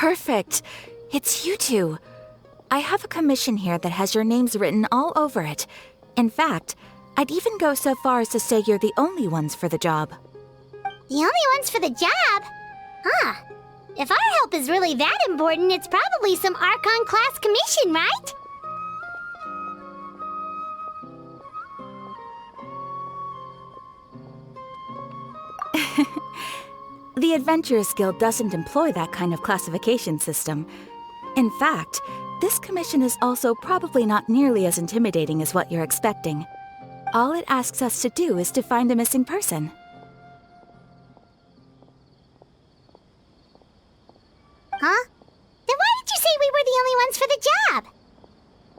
Perfect. It's you two. I have a commission here that has your names written all over it. In fact, I'd even go so far as to say you're the only ones for the job. The only ones for the job? Huh. If our help is really that important, it's probably some Archon class commission, right? The Adventurers Guild doesn't employ that kind of classification system. In fact, this commission is also probably not nearly as intimidating as what you're expecting. All it asks us to do is to find a missing person. Huh? Then why did you say we were the only ones for the job?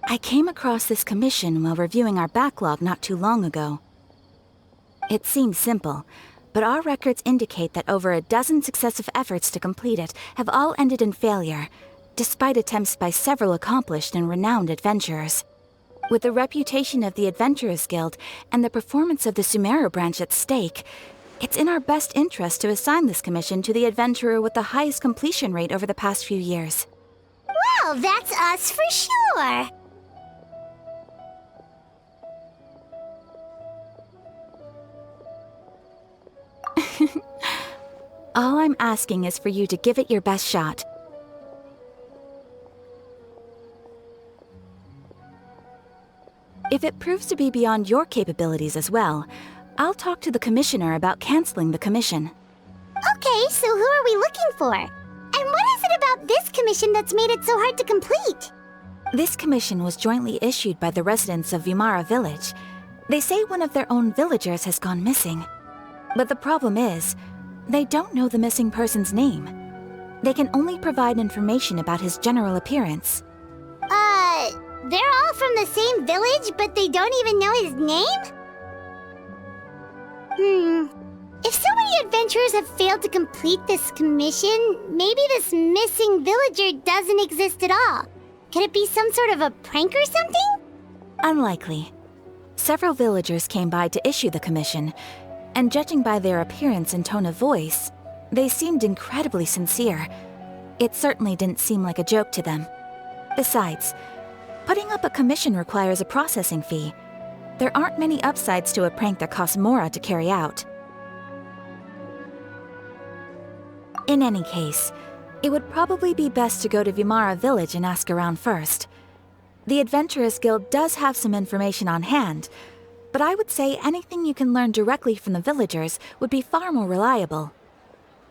I came across this commission while reviewing our backlog not too long ago. It seems simple, but our records indicate that over a dozen successive efforts to complete it have all ended in failure, despite attempts by several accomplished and renowned adventurers. With the reputation of the Adventurers Guild and the performance of the Sumeru branch at stake, it's in our best interest to assign this commission to the adventurer with the highest completion rate over the past few years. Well, that's us for sure! All I'm asking is for you to give it your best shot. If it proves to be beyond your capabilities as well, I'll talk to the commissioner about canceling the commission. Okay, so who are we looking for? And what is it about this commission that's made it so hard to complete? This commission was jointly issued by the residents of Vimara Village. They say one of their own villagers has gone missing. But the problem is, they don't know the missing person's name. They can only provide information about his general appearance. They're all from the same village, but they don't even know his name? If so many adventurers have failed to complete this commission, maybe this missing villager doesn't exist at all. Could it be some sort of a prank or something? Unlikely. Several villagers came by to issue the commission, and judging by their appearance and tone of voice, they seemed incredibly sincere. It certainly didn't seem like a joke to them. Besides, putting up a commission requires a processing fee. There aren't many upsides to a prank that costs more to carry out. In any case, it would probably be best to go to Vimara Village and ask around first. The Adventurers Guild does have some information on hand, but I would say anything you can learn directly from the villagers would be far more reliable.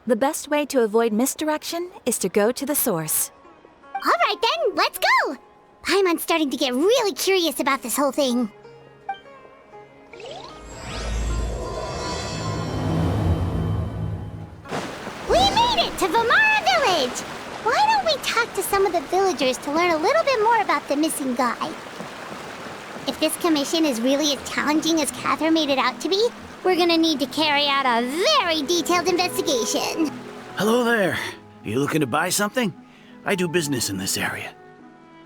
The best way to avoid misdirection is to go to the source. All right then, let's go! I'm starting to get really curious about this whole thing. We made it to Vimara Village! Why don't we talk to some of the villagers to learn a little bit more about the missing guy? If this commission is really as challenging as Catherine made it out to be, we're gonna need to carry out a very detailed investigation. Hello there. You looking to buy something? I do business in this area.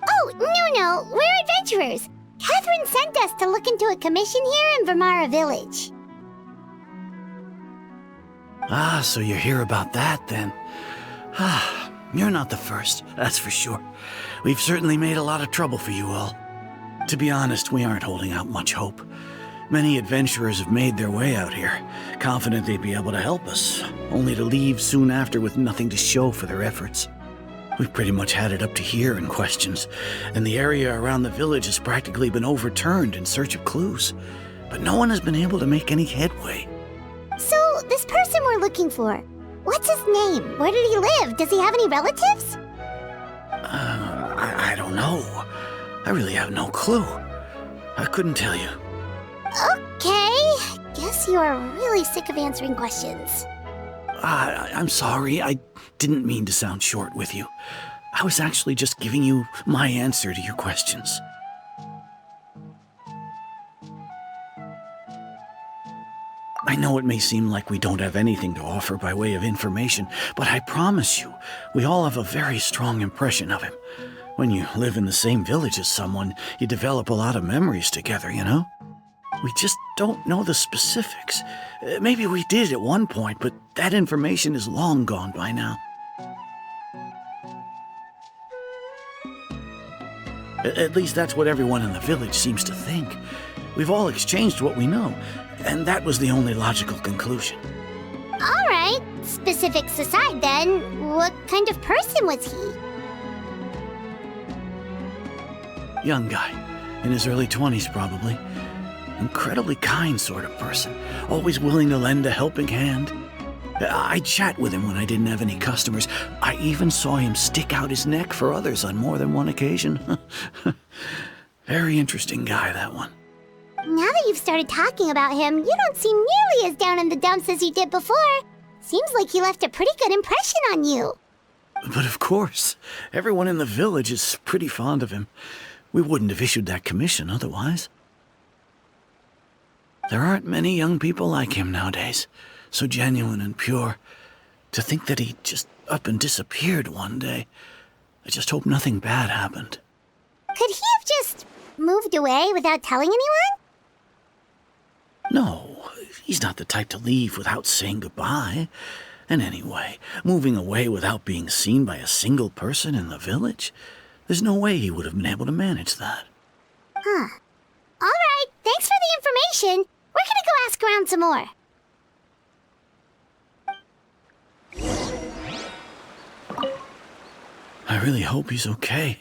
Oh, no, we're adventurers. Catherine sent us to look into a commission here in Vimara Village. Ah, so you're here about that then. Ah, you're not the first, that's for sure. We've certainly made a lot of trouble for you all. To be honest, we aren't holding out much hope. Many adventurers have made their way out here, confident they'd be able to help us, only to leave soon after with nothing to show for their efforts. We've pretty much had it up to here in questions, and the area around the village has practically been overturned in search of clues. But no one has been able to make any headway. So, this person we're looking for, what's his name? Where did he live? Does he have any relatives? I don't know. I really have no clue. I couldn't tell you. Okay, guess you are really sick of answering questions. I'm sorry, I didn't mean to sound short with you. I was actually just giving you my answer to your questions. I know it may seem like we don't have anything to offer by way of information, but I promise you, we all have a very strong impression of him. When you live in the same village as someone, you develop a lot of memories together, you know? We just don't know the specifics. Maybe we did at one point, but that information is long gone by now. At least that's what everyone in the village seems to think. We've all exchanged what we know, and that was the only logical conclusion. All right, specifics aside then, what kind of person was he? Young guy, in his early 20s probably. Incredibly kind sort of person, always willing to lend a helping hand. I'd chat with him when I didn't have any customers. I even saw him stick out his neck for others on more than one occasion. Very interesting guy, that one. Now that you've started talking about him, you don't seem nearly as down in the dumps as you did before. Seems like he left a pretty good impression on you. But of course, everyone in the village is pretty fond of him. We wouldn't have issued that commission otherwise. There aren't many young people like him nowadays, so genuine and pure. To think that he just up and disappeared one day. I just hope nothing bad happened. Could he have just moved away without telling anyone? No, he's not the type to leave without saying goodbye. And anyway, moving away without being seen by a single person in the village? There's no way he would have been able to manage that. Huh. All right, thanks for the information. We're gonna go ask around some more. I really hope he's okay.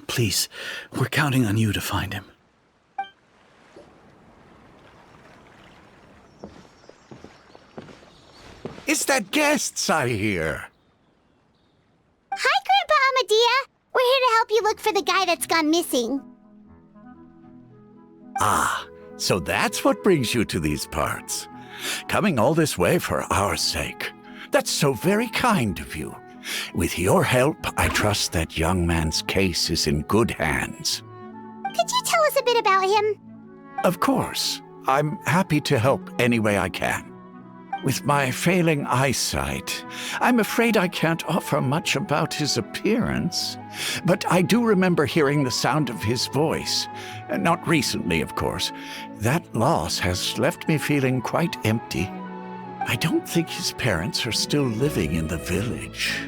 Please, we're counting on you to find him. Is that guests I hear? Hi, Grandpa Amadhiah. We're here to help you look for the guy that's gone missing. Ah, so that's what brings you to these parts. Coming all this way for our sake. That's so very kind of you. With your help, I trust that young man's case is in good hands. Could you tell us a bit about him? Of course. I'm happy to help any way I can. With my failing eyesight, I'm afraid I can't offer much about his appearance. But I do remember hearing the sound of his voice. Not recently, of course. That loss has left me feeling quite empty. I don't think his parents are still living in the village.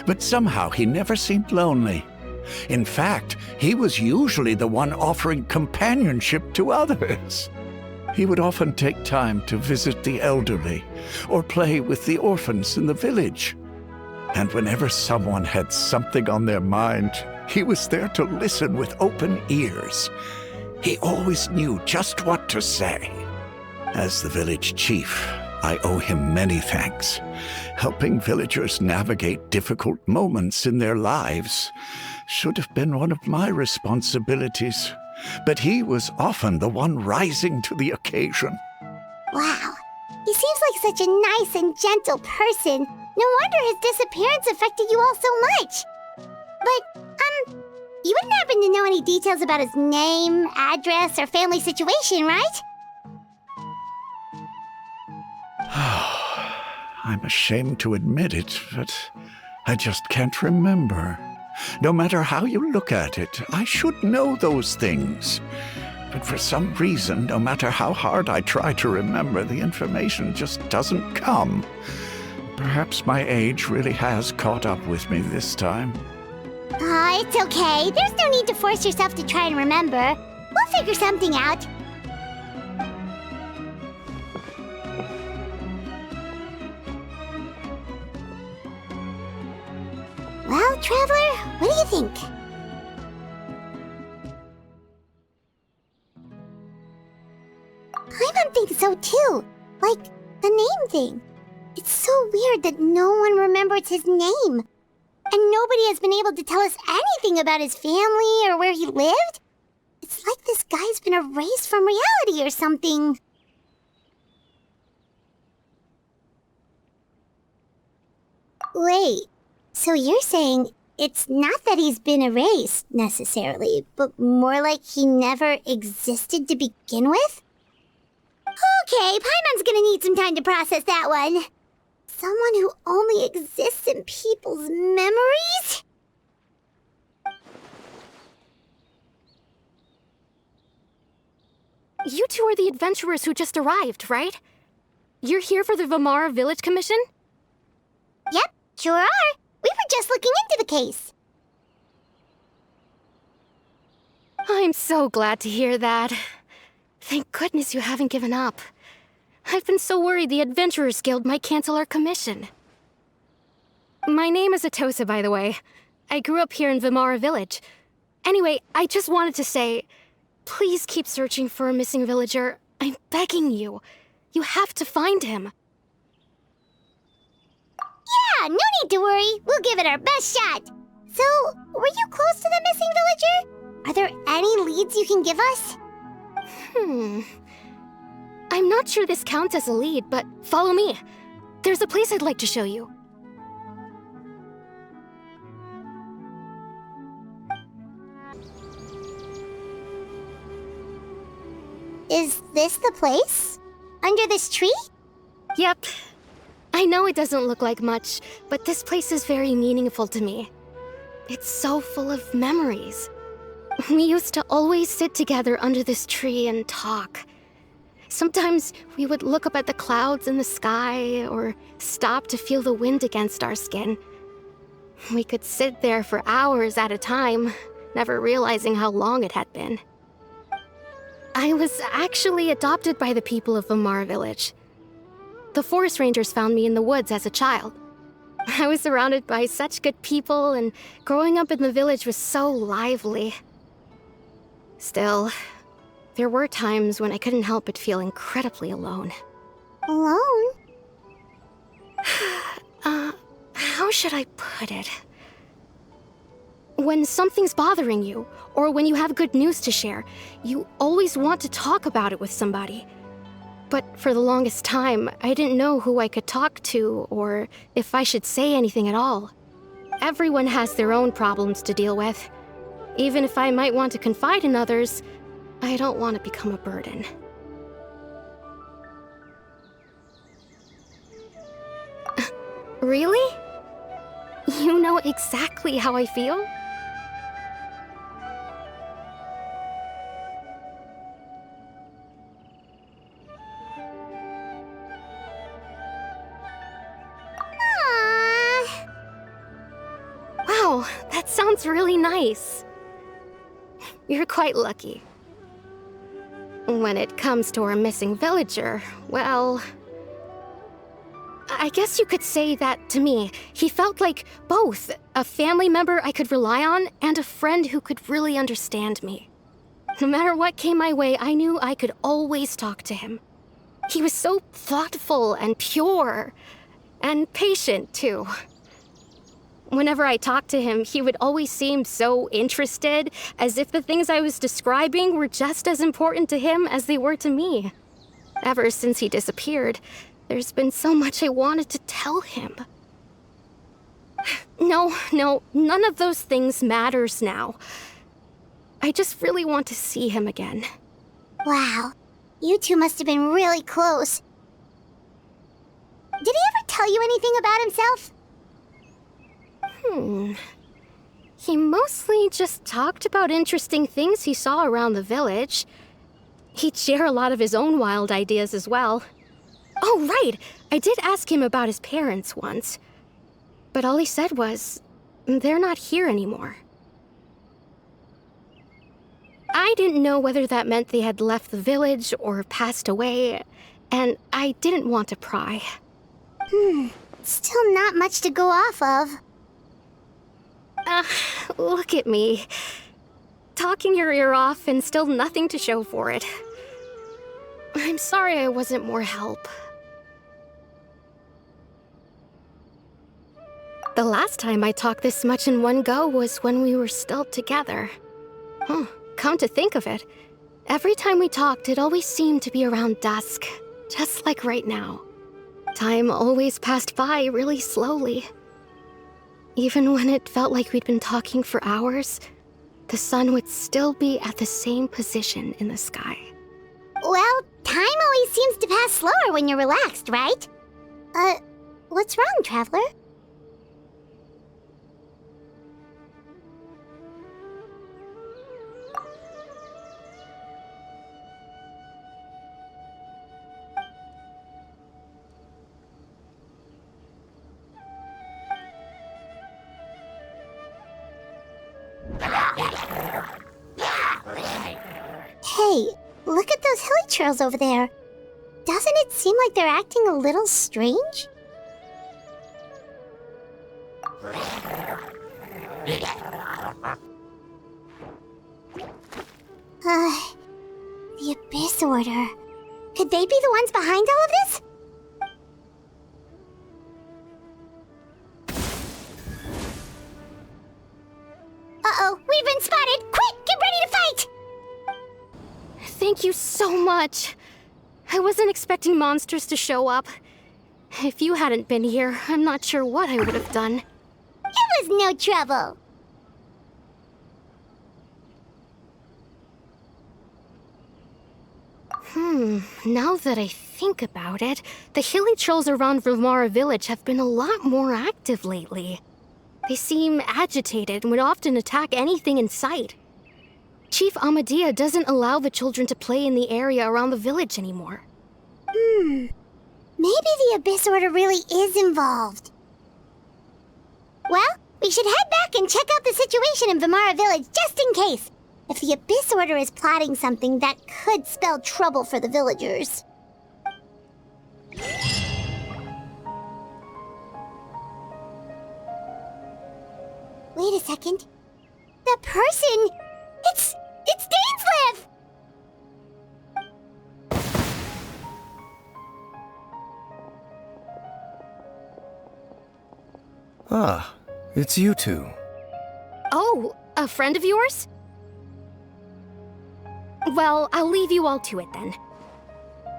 But somehow he never seemed lonely. In fact, he was usually the one offering companionship to others. He would often take time to visit the elderly or play with the orphans in the village. And whenever someone had something on their mind, he was there to listen with open ears. He always knew just what to say. As the village chief, I owe him many thanks. Helping villagers navigate difficult moments in their lives should have been one of my responsibilities. But he was often the one rising to the occasion. Wow. He seems like such a nice and gentle person. No wonder his disappearance affected you all so much. But, you wouldn't happen to know any details about his name, address, or family situation, right? I'm ashamed to admit it, but I just can't remember. No matter how you look at it, I should know those things. But for some reason, no matter how hard I try to remember, the information just doesn't come. Perhaps my age really has caught up with me this time. It's okay. There's no need to force yourself to try and remember. We'll figure something out. Well, Traveler, what do you think? I don't think so, too. Like, the name thing. It's so weird that no one remembers his name. And nobody has been able to tell us anything about his family or where he lived. It's like this guy's been erased from reality or something. Wait, so you're saying it's not that he's been erased, necessarily, but more like he never existed to begin with? Okay, Paimon's gonna need some time to process that one. Someone who only exists in people's memories? You two are the adventurers who just arrived, right? You're here for the Vimara Village Commission? Yep, sure are. We were just looking into the case. I'm so glad to hear that. Thank goodness you haven't given up. I've been so worried the Adventurers Guild might cancel our commission. My name is Atossa, by the way. I grew up here in Vimara Village. Anyway, I just wanted to say, please keep searching for a missing villager. I'm begging you. You have to find him. Yeah, no need to worry. We'll give it our best shot. So, were you close to the missing villager? Are there any leads you can give us? I'm not sure this counts as a lead, but follow me. There's a place I'd like to show you. Is this the place? Under this tree? Yep. I know it doesn't look like much, but this place is very meaningful to me. It's so full of memories. We used to always sit together under this tree and talk. Sometimes we would look up at the clouds in the sky, or stop to feel the wind against our skin. We could sit there for hours at a time, never realizing how long it had been. I was actually adopted by the people of Vimara Village. The forest rangers found me in the woods as a child. I was surrounded by such good people, and growing up in the village was so lively. Still, there were times when I couldn't help but feel incredibly alone. Alone? How should I put it? When something's bothering you, or when you have good news to share, you always want to talk about it with somebody. But for the longest time, I didn't know who I could talk to, or if I should say anything at all. Everyone has their own problems to deal with. Even if I might want to confide in others, I don't want to become a burden. Really? You know exactly how I feel? Aww. Wow, that sounds really nice. You're quite lucky. When it comes to our missing villager, well, I guess you could say that to me. He felt like both a family member I could rely on and a friend who could really understand me. No matter what came my way, I knew I could always talk to him. He was so thoughtful and pure, and patient too. Whenever I talked to him, he would always seem so interested, as if the things I was describing were just as important to him as they were to me. Ever since he disappeared, there's been so much I wanted to tell him. No, none of those things matters now. I just really want to see him again. Wow, you two must have been really close. Did he ever tell you anything about himself? He mostly just talked about interesting things he saw around the village. He'd share a lot of his own wild ideas as well. Oh, right! I did ask him about his parents once. But all he said was, they're not here anymore. I didn't know whether that meant they had left the village or passed away, and I didn't want to pry. Still not much to go off of. Look at me. Talking your ear off and still nothing to show for it. I'm sorry I wasn't more help. The last time I talked this much in one go was when we were still together. Come to think of it, every time we talked, it always seemed to be around dusk, just like right now. Time always passed by really slowly. Even when it felt like we'd been talking for hours, the sun would still be at the same position in the sky. Well, time always seems to pass slower when you're relaxed, right? What's wrong, Traveler? Hey, look at those hilly trails over there. Doesn't it seem like they're acting a little strange? The Abyss Order. Could they be the ones behind all of this? Uh-oh, we've been spotted! Quick, get ready to fight! Thank you so much. I wasn't expecting monsters to show up. If you hadn't been here, I'm not sure what I would have done. It was no trouble. Now that I think about it, the hilly trolls around Vimara Village have been a lot more active lately. They seem agitated and would often attack anything in sight. Chief Amadhiah doesn't allow the children to play in the area around the village anymore. Maybe the Abyss Order really is involved. Well, we should head back and check out the situation in Vimara Village just in case. If the Abyss Order is plotting something, that could spell trouble for the villagers. Wait a second. That person... It's Dainsleif! Ah, it's you two. Oh, a friend of yours? Well, I'll leave you all to it then.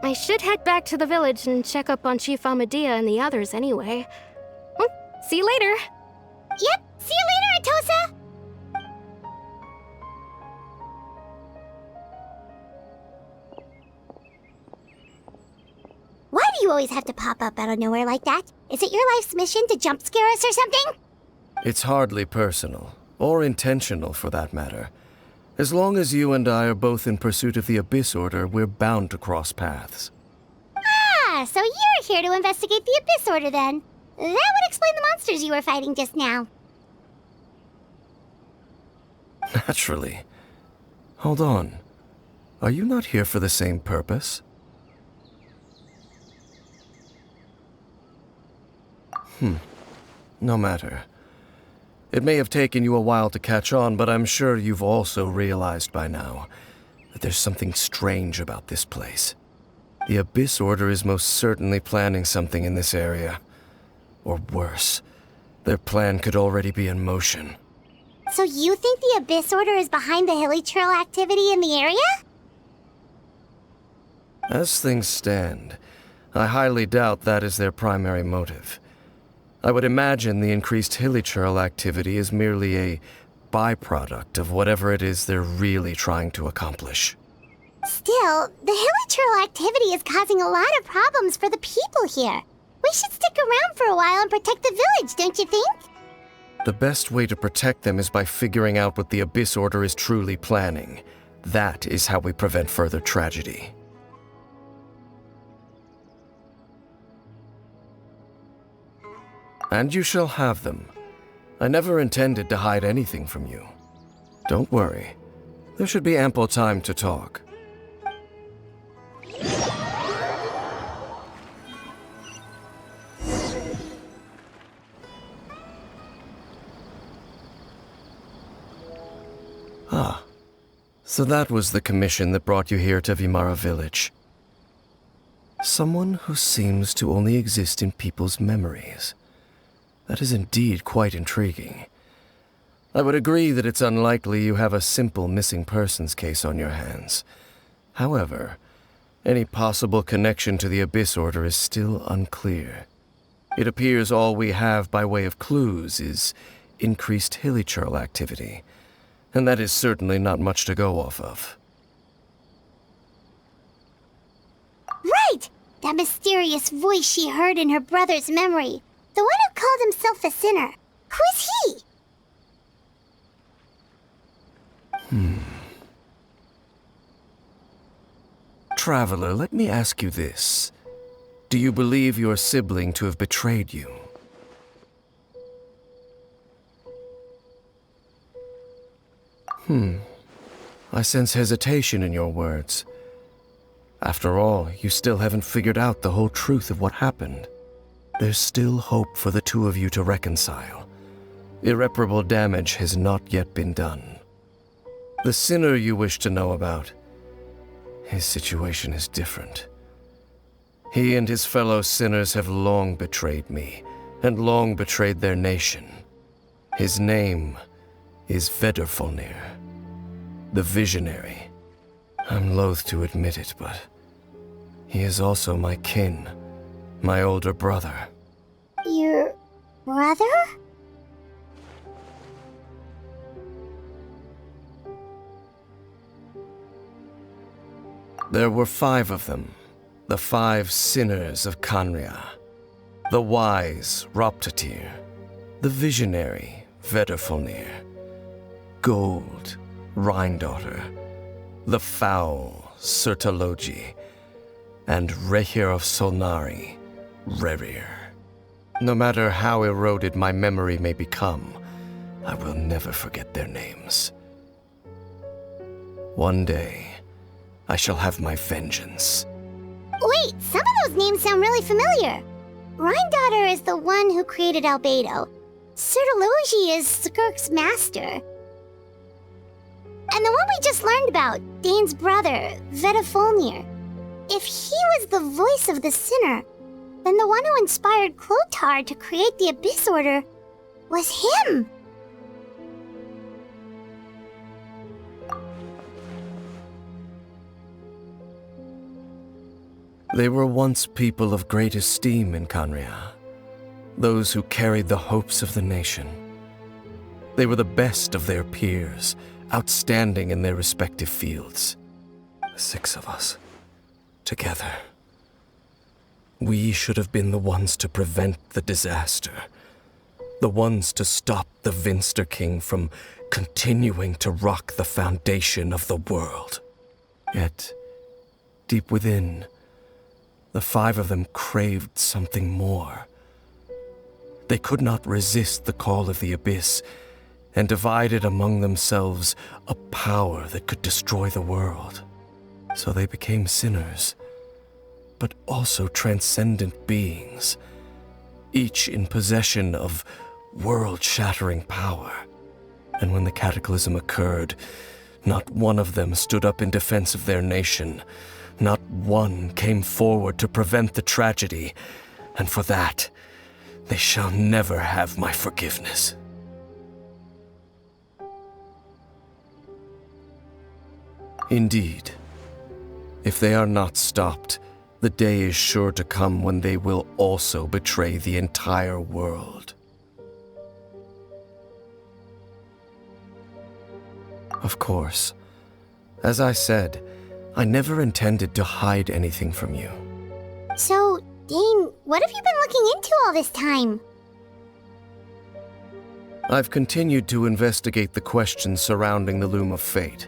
I should head back to the village and check up on Chief Amadhiah and the others anyway. See you later. Yep, see you later, Atossa! Why do you always have to pop up out of nowhere like that? Is it your life's mission to jump scare us or something? It's hardly personal, or intentional for that matter. As long as you and I are both in pursuit of the Abyss Order, we're bound to cross paths. Ah, so you're here to investigate the Abyss Order then. That would explain the monsters you were fighting just now. Naturally. Hold on. Are you not here for the same purpose? No matter. It may have taken you a while to catch on, but I'm sure you've also realized by now that there's something strange about this place. The Abyss Order is most certainly planning something in this area. Or worse, their plan could already be in motion. So you think the Abyss Order is behind the hilly trail activity in the area? As things stand, I highly doubt that is their primary motive. I would imagine the increased hilly trail activity is merely a byproduct of whatever it is they're really trying to accomplish. Still, the hilly trail activity is causing a lot of problems for the people here. We should stick around for a while and protect the village, don't you think? The best way to protect them is by figuring out what the Abyss Order is truly planning. That is how we prevent further tragedy. And you shall have them. I never intended to hide anything from you. Don't worry. There should be ample time to talk. Ah, so that was the commission that brought you here to Vimara Village. Someone who seems to only exist in people's memories. That is indeed quite intriguing. I would agree that it's unlikely you have a simple missing persons case on your hands. However, any possible connection to the Abyss Order is still unclear. It appears all we have by way of clues is increased hilly trail activity, and that is certainly not much to go off of. Right! That mysterious voice she heard in her brother's memory. The one who called himself a sinner. Who is he? Traveler, let me ask you this. Do you believe your sibling to have betrayed you? I sense hesitation in your words. After all, you still haven't figured out the whole truth of what happened. There's still hope for the two of you to reconcile. Irreparable damage has not yet been done. The sinner you wish to know about, his situation is different. He and his fellow sinners have long betrayed me, and long betrayed their nation. His name is Vedrfolnir, the Visionary. I'm loath to admit it, but he is also my kin, my older brother. Your brother? There were 5 of them, the 5 sinners of Khaenri'ah. The wise Roptatyr, the visionary Vedrfolnir, Gold Rhindaughter, the foul Sertalogi, and Rehir of Solnari, Rerir. No matter how eroded my memory may become, I will never forget their names. One day, I shall have my vengeance. Wait, some of those names sound really familiar. Rhindaughter is the one who created Albedo. Sertalogi is Skirk's master. And the one we just learned about, Dane's brother, Vedrfolnir. If he was the voice of the sinner, then the one who inspired Clothar to create the Abyss Order was him. They were once people of great esteem in Khaenri'ah, those who carried the hopes of the nation. They were the best of their peers, outstanding in their respective fields. The 6 of us, together. We should have been the ones to prevent the disaster, the ones to stop the Vinster King from continuing to rock the foundation of the world. Yet, deep within, the 5 of them craved something more. They could not resist the call of the Abyss, and divided among themselves a power that could destroy the world. So they became sinners, but also transcendent beings, each in possession of world-shattering power. And when the cataclysm occurred, not one of them stood up in defense of their nation. Not one came forward to prevent the tragedy, and for that, they shall never have my forgiveness. Indeed, if they are not stopped, the day is sure to come when they will also betray the entire world. Of course, as I said, I never intended to hide anything from you. So, Dane, what have you been looking into all this time? I've continued to investigate the questions surrounding the Loom of Fate.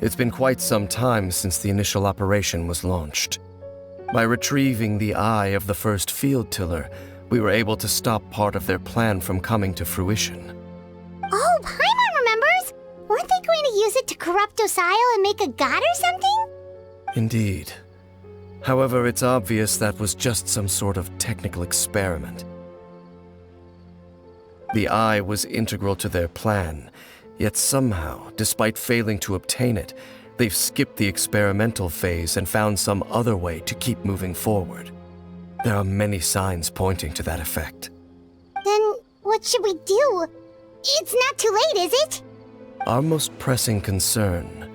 It's been quite some time since the initial operation was launched. By retrieving the eye of the first field tiller, we were able to stop part of their plan from coming to fruition. Oh, Paimon remembers! Weren't they going to use it to corrupt Osial and make a god or something? Indeed. However, it's obvious that was just some sort of technical experiment. The eye was integral to their plan, yet somehow, despite failing to obtain it, they've skipped the experimental phase and found some other way to keep moving forward. There are many signs pointing to that effect. Then what should we do? It's not too late, is it? Our most pressing concern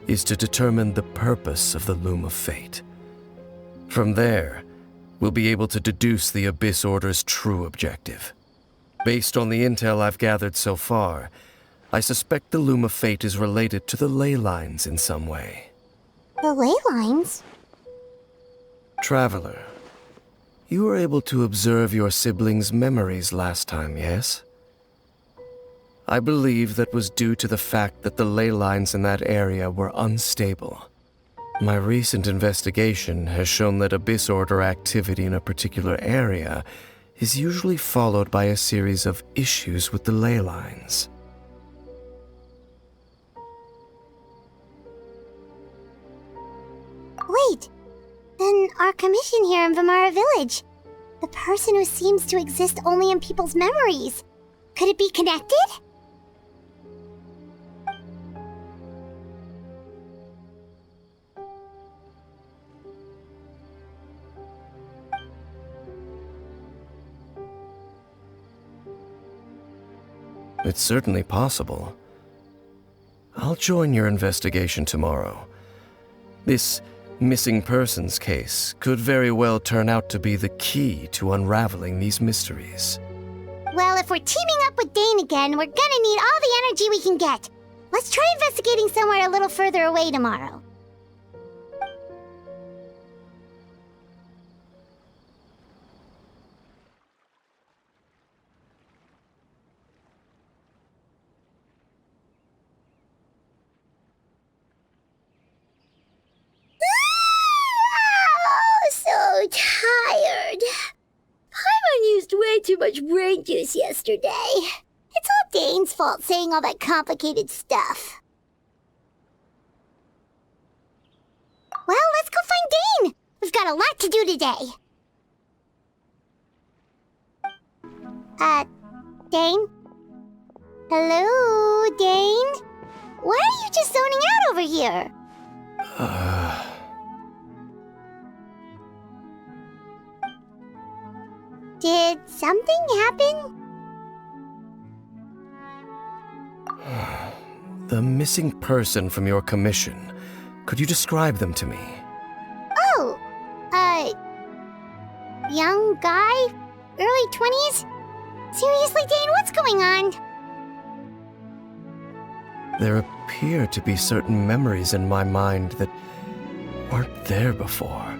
is to determine the purpose of the Loom of Fate. From there, we'll be able to deduce the Abyss Order's true objective. Based on the intel I've gathered so far, I suspect the Loom of Fate is related to the ley lines in some way. The ley lines? Traveler, you were able to observe your siblings' memories last time, yes? I believe that was due to the fact that the ley lines in that area were unstable. My recent investigation has shown that Abyss Order activity in a particular area is usually followed by a series of issues with the ley lines. commission here in Vimara Village. The person who seems to exist only in people's memories. Could it be connected? It's certainly possible. I'll join your investigation tomorrow. This missing persons case could very well turn out to be the key to unraveling these mysteries. Well, if we're teaming up with Dane again, we're gonna need all the energy we can get. Let's try investigating somewhere a little further away tomorrow. Tired. Paimon used way too much brain juice yesterday. It's all Dane's fault saying all that complicated stuff. Well, let's go find Dane. We've got a lot to do today. Dane? Hello, Dane? Why are you just zoning out over here? Did something happen? The missing person from your commission. Could you describe them to me? Oh, young guy? Early 20s? Seriously, Dane, what's going on? There appear to be certain memories in my mind that weren't there before.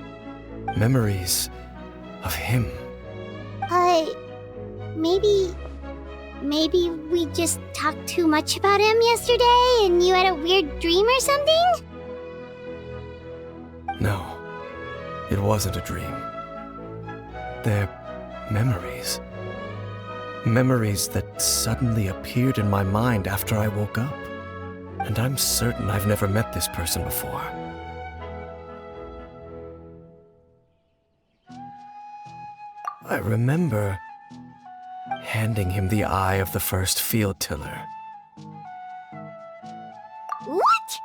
Memories of him. Maybe we just talked too much about him yesterday and you had a weird dream or something? No, it wasn't a dream. They're memories. Memories that suddenly appeared in my mind after I woke up. And I'm certain I've never met this person before. I remember handing him the eye of the first field tiller. What?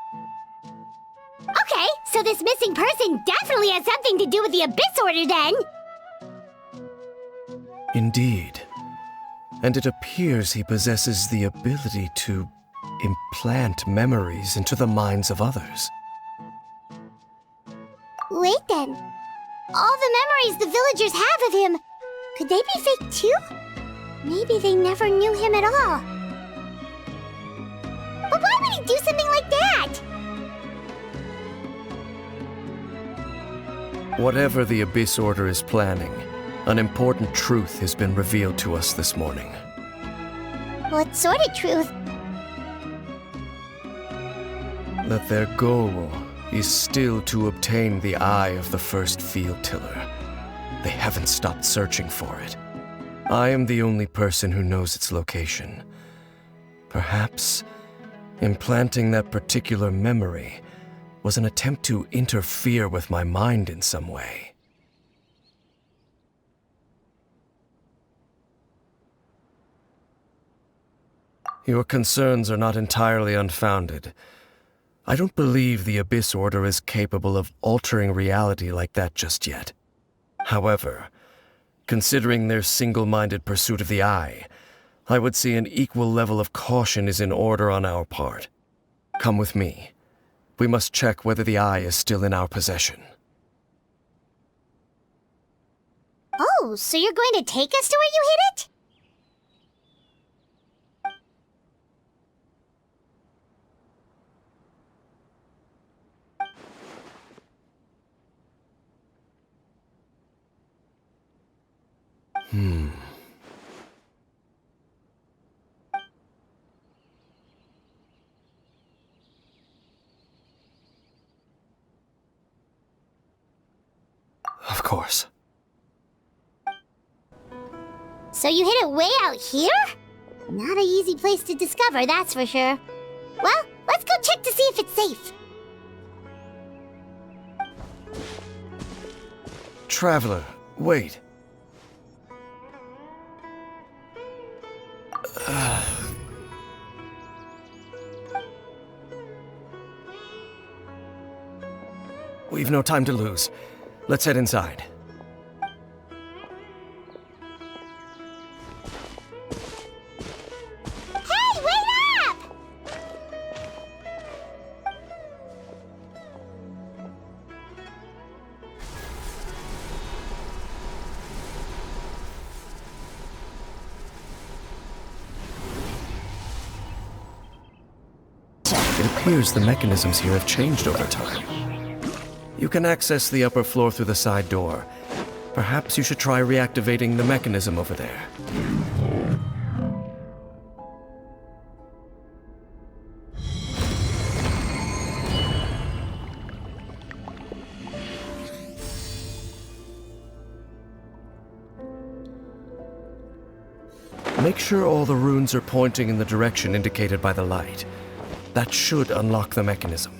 Okay, so this missing person definitely has something to do with the Abyss Order then! Indeed. And it appears he possesses the ability to implant memories into the minds of others. Wait then. All the memories the villagers have of him, could they be fake too? Maybe they never knew him at all. But why would he do something like that? Whatever the Abyss Order is planning, an important truth has been revealed to us this morning. What sort of truth? That their goal is still to obtain the eye of the first field tiller. They haven't stopped searching for it. I am the only person who knows its location. Perhaps implanting that particular memory was an attempt to interfere with my mind in some way. Your concerns are not entirely unfounded. I don't believe the Abyss Order is capable of altering reality like that just yet. However, considering their single-minded pursuit of the eye, I would say an equal level of caution is in order on our part. Come with me. We must check whether the eye is still in our possession. Oh, so you're going to take us to where you hid it? Of course. So you hid it way out here? Not an easy place to discover, that's for sure. Well, let's go check to see if it's safe. Traveler, wait. We've no time to lose. Let's head inside. Hey, wait up! It appears the mechanisms here have changed over time. You can access the upper floor through the side door. Perhaps you should try reactivating the mechanism over there. Make sure all the runes are pointing in the direction indicated by the light. That should unlock the mechanism.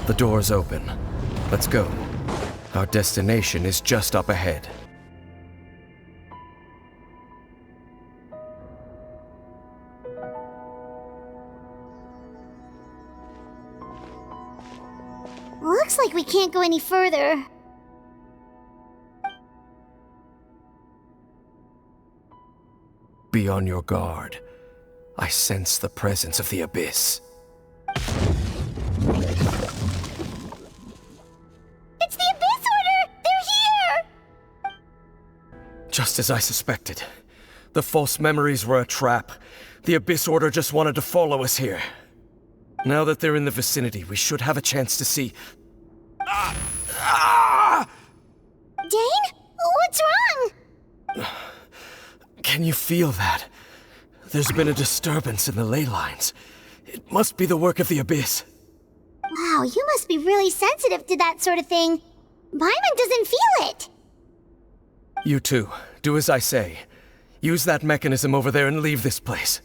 The door's open. Let's go. Our destination is just up ahead. Looks like we can't go any further. Be on your guard. I sense the presence of the Abyss. It's the Abyss Order! They're here! Just as I suspected. The false memories were a trap. The Abyss Order just wanted to follow us here. Now that they're in the vicinity, we should have a chance to see... Dane? What's wrong? Can you feel that? There's been a disturbance in the ley lines. It must be the work of the Abyss. Wow, you must be really sensitive to that sort of thing. Paimon doesn't feel it. You too. Do as I say. Use that mechanism over there and leave this place.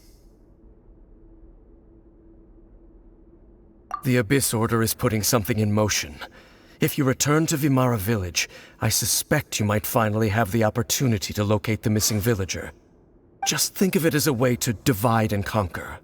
The Abyss Order is putting something in motion. If you return to Vimara Village, I suspect you might finally have the opportunity to locate the missing villager. Just think of it as a way to divide and conquer.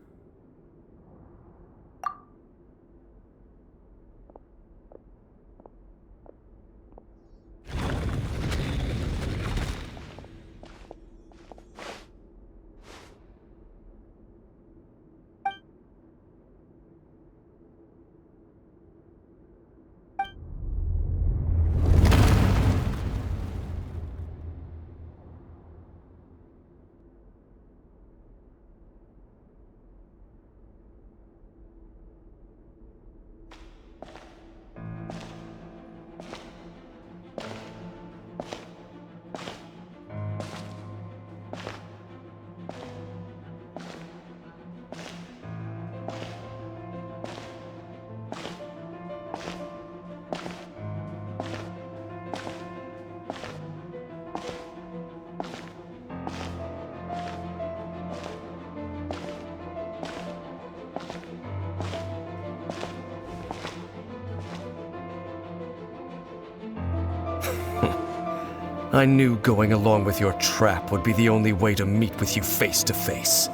I knew going along with your trap would be the only way to meet with you face to face.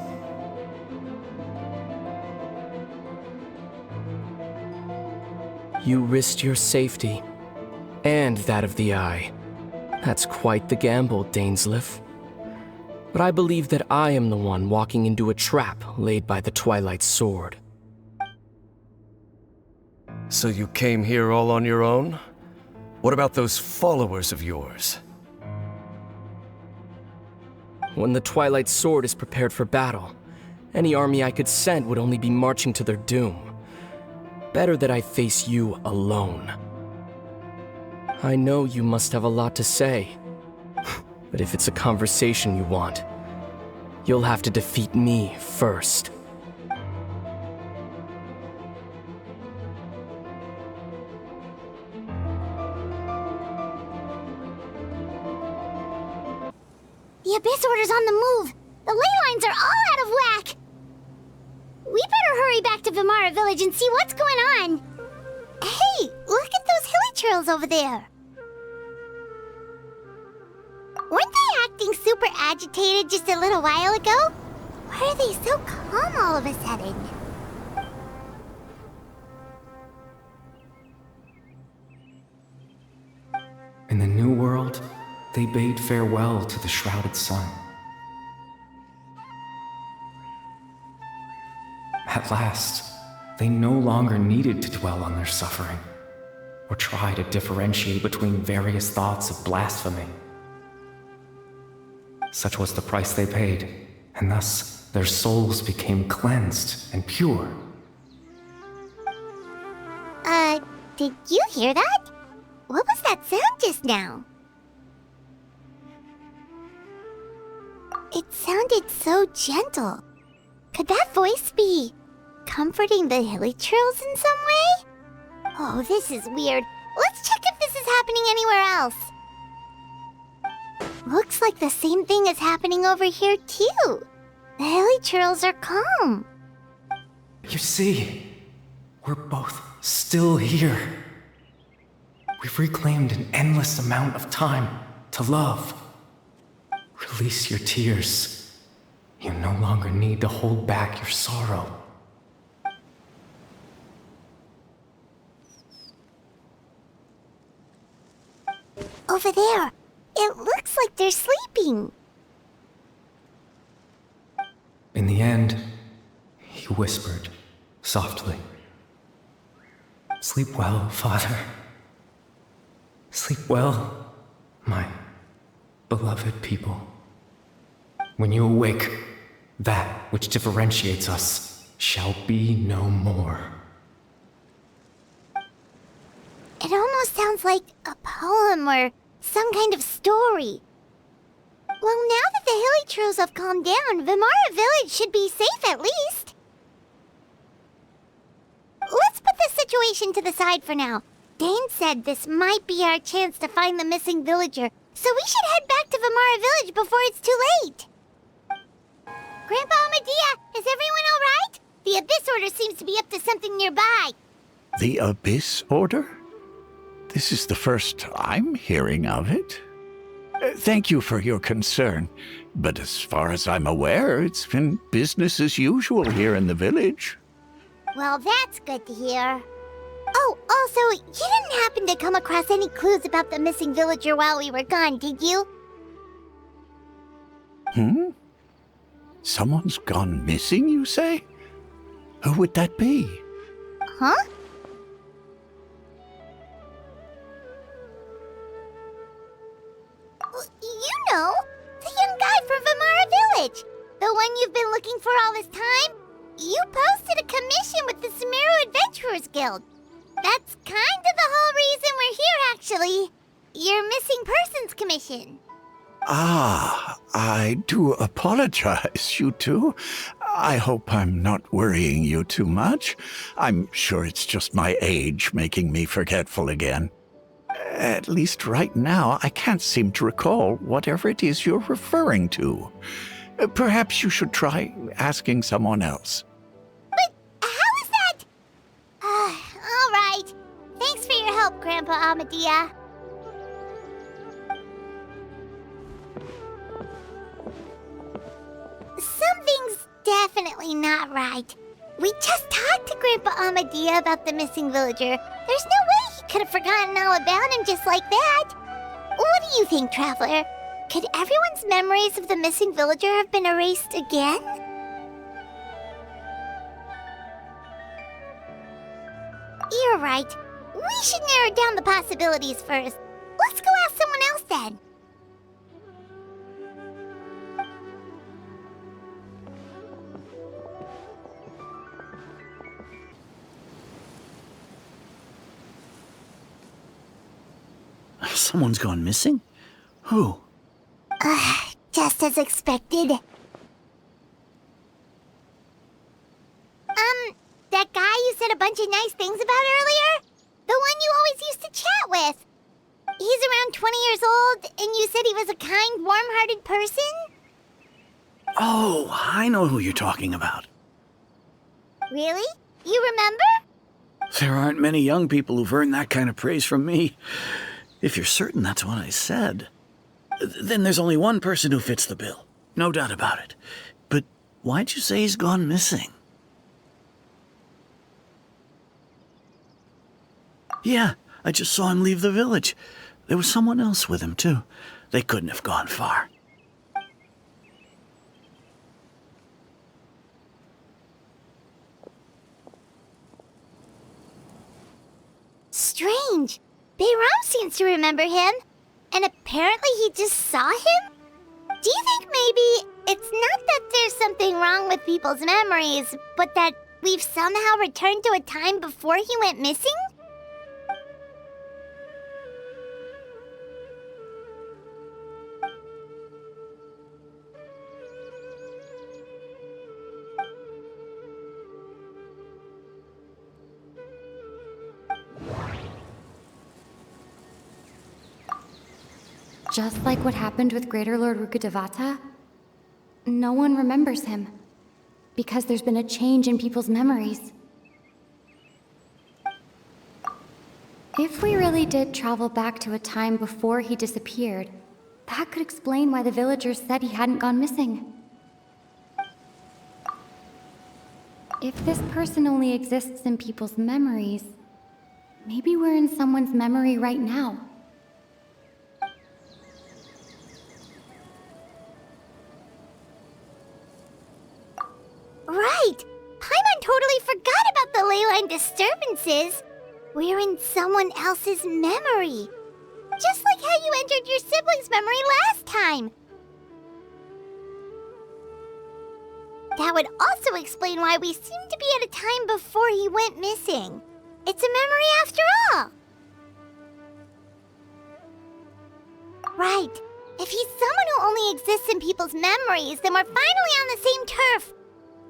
You risked your safety, and that of the Eye. That's quite the gamble, Dainsleif. But I believe that I am the one walking into a trap laid by the Twilight Sword. So you came here all on your own? What about those followers of yours? When the Twilight Sword is prepared for battle, any army I could send would only be marching to their doom. Better that I face you alone. I know you must have a lot to say, but if it's a conversation you want, you'll have to defeat me first. The Abyss Order's on the move. The ley lines are all out of whack. We better hurry back to Vimara Village and see what's going on. Hey, look at those hilly trails over there. Weren't they acting super agitated just a little while ago? Why are they so calm all of a sudden? In the new world, they bade farewell to the shrouded sun. At last, they no longer needed to dwell on their suffering, or try to differentiate between various thoughts of blasphemy. Such was the price they paid, and thus their souls became cleansed and pure. Did you hear that? What was that sound just now? It sounded so gentle. Could that voice be comforting the hilly trails in some way? Oh, this is weird. Let's check if this is happening anywhere else. Looks like the same thing is happening over here too. The hilly trails are calm. You see, we're both still here. We've reclaimed an endless amount of time to love. Release your tears. You no longer need to hold back your sorrow. Over there. It looks like they're sleeping. In the end, he whispered softly, "Sleep well, Father. Sleep well, my beloved people. When you awake, that which differentiates us shall be no more." It almost sounds like a poem or some kind of story. Well, now that the hilly trails have calmed down, Vimara Village should be safe at least. Let's put this situation to the side for now. Dane said this might be our chance to find the missing villager, so we should head back to Vimara Village before it's too late. Grandpa Amadhiah, is everyone all right? The Abyss Order seems to be up to something nearby. The Abyss Order? This is the first I'm hearing of it. Thank you for your concern, but as far as I'm aware, it's been business as usual here in the village. Well, that's good to hear. Oh, also, you didn't happen to come across any clues about the missing villager while we were gone, did you? Someone's gone missing, you say? Who would that be? Huh? You know, the young guy from Vimara Village. The one you've been looking for all this time. You posted a commission with the Sumeru Adventurers Guild. That's kind of the whole reason we're here, actually. Your missing persons commission. Ah, I do apologize, you two. I hope I'm not worrying you too much. I'm sure it's just my age making me forgetful again. At least right now, I can't seem to recall whatever it is you're referring to. Perhaps you should try asking someone else. But how is that? All right. Thanks for your help, Grandpa Amadhiah. Something's definitely not right. We just talked to Grandpa Amadhiah about the missing villager. There's no way he could have forgotten all about him just like that. What do you think, Traveler? Could everyone's memories of the missing villager have been erased again? You're right. We should narrow down the possibilities first. Let's go ask someone else then. Someone's gone missing? Who? Just as expected. That guy you said a bunch of nice things about earlier? The one you always used to chat with. He's around 20 years old, and you said he was a kind, warm-hearted person? Oh, I know who you're talking about. Really? You remember? There aren't many young people who've earned that kind of praise from me. If you're certain that's what I said, then there's only one person who fits the bill. No doubt about it. But why'd you say he's gone missing? Yeah, I just saw him leave the village. There was someone else with him, too. They couldn't have gone far. Strange. Bahram seems to remember him. And apparently he just saw him? Do you think maybe it's not that there's something wrong with people's memories, but that we've somehow returned to a time before he went missing? Just like what happened with Greater Lord Rukkhadevata, no one remembers him, because there's been a change in people's memories. If we really did travel back to a time before he disappeared, that could explain why the villagers said he hadn't gone missing. If this person only exists in people's memories, maybe we're in someone's memory right now. Right! Paimon totally forgot about the leyline disturbances. We're in someone else's memory. Just like how you entered your sibling's memory last time. That would also explain why we seem to be at a time before he went missing. It's a memory after all. Right. If he's someone who only exists in people's memories, then we're finally on the same turf.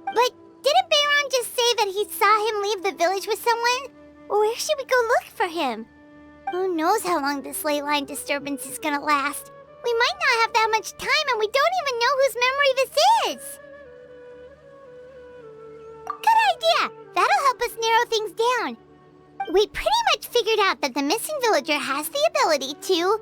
But didn't Bahram just say that he saw him leave the village with someone? Where should we go look for him? Who knows how long this ley line disturbance is gonna last? We might not have that much time and we don't even know whose memory this is. Good idea! That'll help us narrow things down. We pretty much figured out that the missing villager has the ability to...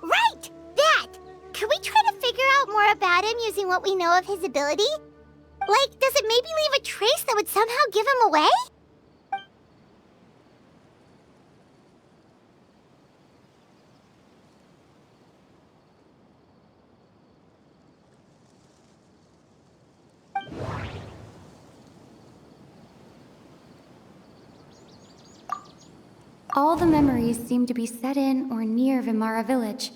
Right! That! Could we try to figure out more about him using what we know of his ability? Like, does it maybe leave a trace that would somehow give him away? All the memories seem to be set in or near Vimara Village,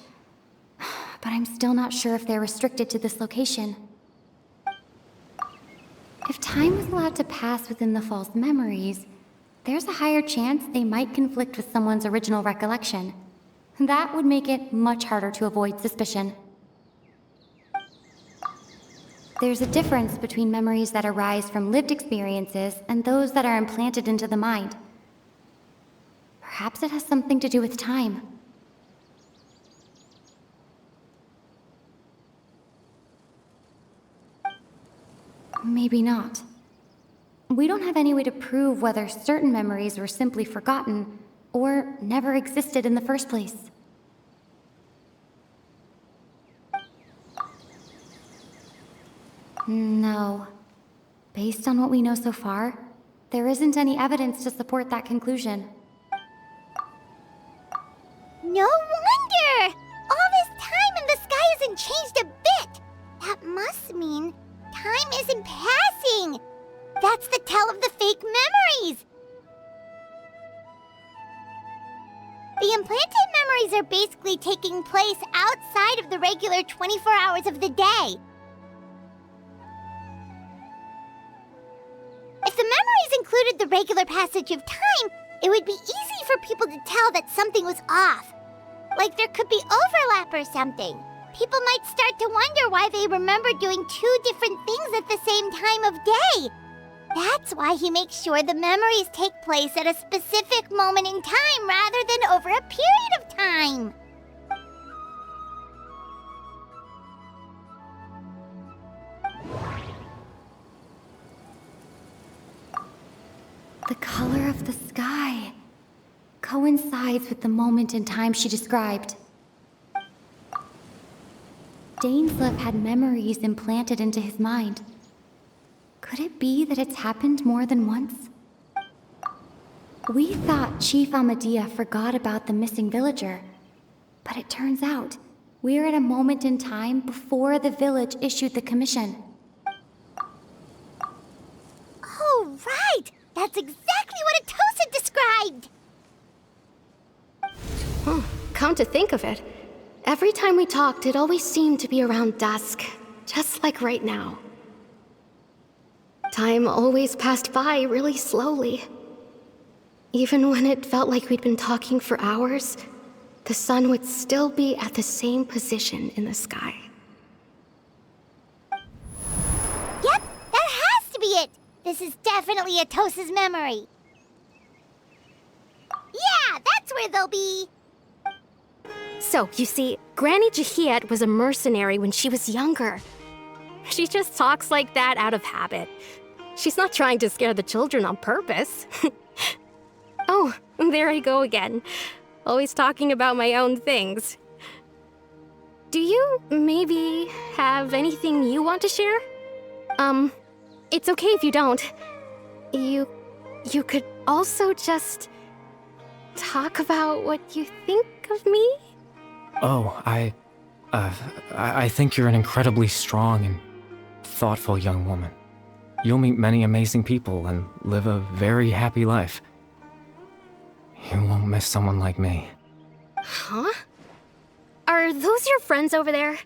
but I'm still not sure if they're restricted to this location. If time was allowed to pass within the false memories, there's a higher chance they might conflict with someone's original recollection. That would make it much harder to avoid suspicion. There's a difference between memories that arise from lived experiences and those that are implanted into the mind. Perhaps it has something to do with time. Maybe not. We don't have any way to prove whether certain memories were simply forgotten or never existed in the first place. No. Based on what we know so far, there isn't any evidence to support that conclusion. No wonder! All this time and the sky hasn't changed a bit! That must mean time isn't passing! That's the tell of the fake memories! The implanted memories are basically taking place outside of the regular 24 hours of the day. If the memories included the regular passage of time, it would be easy for people to tell that something was off. Like there could be overlap or something. People might start to wonder why they remember doing two different things at the same time of day. That's why he makes sure the memories take place at a specific moment in time rather than over a period of time. The color of the sky coincides with the moment in time she described. Dainsleif had memories implanted into his mind. Could it be that it's happened more than once? We thought Chief Amadhiah forgot about the missing villager, but it turns out we're at a moment in time before the village issued the commission. Oh, right! That's exactly what Atossa described! Come to think of it, every time we talked, it always seemed to be around dusk, just like right now. Time always passed by really slowly. Even when it felt like we'd been talking for hours, the sun would still be at the same position in the sky. Yep, that has to be it! This is definitely Atossa's memory. Yeah, that's where they'll be! So, you see, Granny Jahiet was a mercenary when she was younger. She just talks like that out of habit. She's not trying to scare the children on purpose. Oh, there I go again. Always talking about my own things. Do you maybe have anything you want to share? It's okay if you don't. You could also just talk about what you think of me? Oh, I think you're an incredibly strong and thoughtful young woman. You'll meet many amazing people and live a very happy life. You won't miss someone like me. Huh? Are those your friends over there?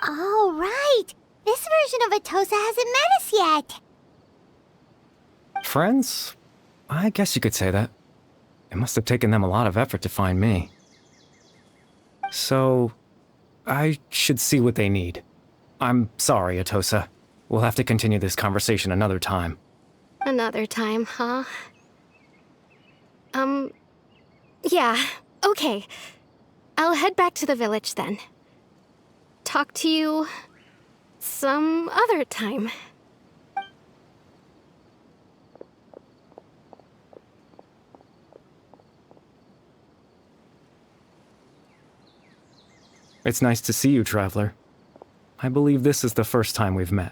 Oh, right! This version of Atossa hasn't met us yet! Friends? I guess you could say that. It must have taken them a lot of effort to find me. So, I should see what they need. I'm sorry, Atossa. We'll have to continue this conversation another time. Another time, huh? Yeah, okay. I'll head back to the village then. Talk to you some other time. It's nice to see you, Traveler. I believe this is the first time we've met.